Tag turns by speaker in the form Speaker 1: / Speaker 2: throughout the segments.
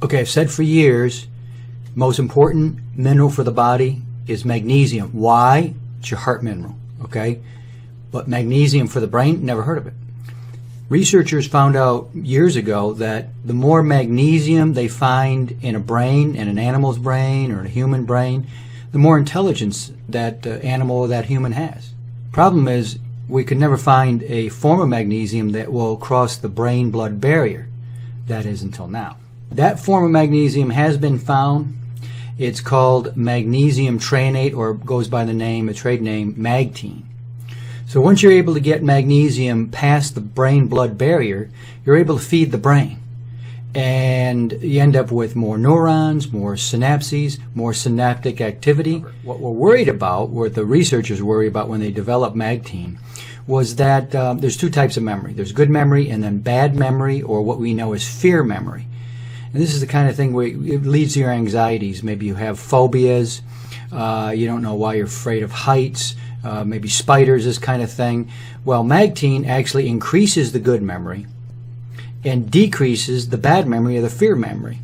Speaker 1: Okay, I've said for years, most important mineral for the body is magnesium. Why? It's your heart mineral, okay? But magnesium for the brain, never heard of it. Researchers found out years ago that the more magnesium they find in a brain, in an animal's brain or in a human brain, the more intelligence that animal or that human has. Problem is, we could never find a form of magnesium that will cross the brain-blood barrier. That is, until now. That form of magnesium has been found. It's called magnesium threonate, or goes by the name, a trade name, Magtein. So once you're able to get magnesium past the brain-blood barrier, you're able to feed the brain. And you end up with more neurons, more synapses, more synaptic activity. What we're worried about, what the researchers worry about when they develop Magtein, was that there's two types of memory. There's good memory and then bad memory, or what we know as fear memory. And this is the kind of thing where it leads to your anxieties. Maybe you have phobias, you don't know why you're afraid of heights, maybe spiders, this kind of thing. Well, Magtein actually increases the good memory and decreases the bad memory or the fear memory.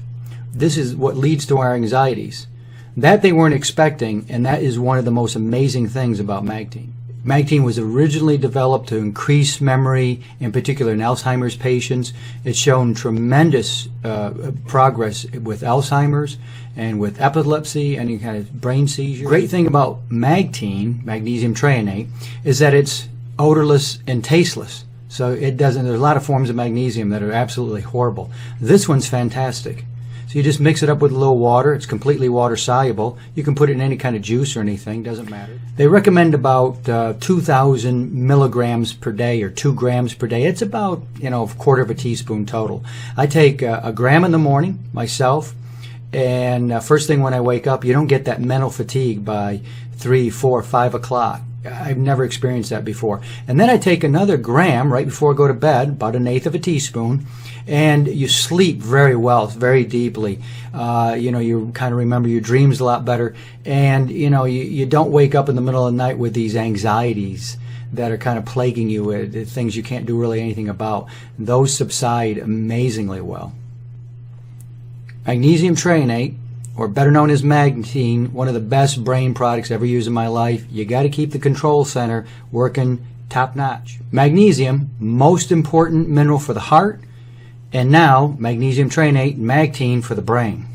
Speaker 1: This is what leads to our anxieties. That they weren't expecting, and that is one of the most amazing things about Magtein. Magtein was originally developed to increase memory, in particular in Alzheimer's patients. It's shown tremendous progress with Alzheimer's and with epilepsy, any kind of brain seizure. Great thing about Magtein, magnesium threonate, is that it's odorless and tasteless. So it doesn't, there's a lot of forms of magnesium that are absolutely horrible. This one's fantastic. So you just mix it up with a little water. It's completely water soluble. You can put it in any kind of juice or anything, doesn't matter. They recommend about 2,000 milligrams per day or 2 grams per day. It's about, a quarter of a teaspoon total. I take a gram in the morning myself, and first thing when I wake up, you don't get that mental fatigue by 3, 4, 5 o'clock. I've never experienced that before. And then I take another gram right before I go to bed, about 1/8 of a teaspoon, and you sleep very well, very deeply. You kind of remember your dreams a lot better, and you don't wake up in the middle of the night with these anxieties that are kind of plaguing you with things you can't do really anything about. Those subside amazingly well. Magnesium threonate, or better known as Magtein, one of the best brain products ever used in my life. You got to keep the control center working top notch. Magnesium, most important mineral for the heart, and now magnesium threonate and Magtein for the brain.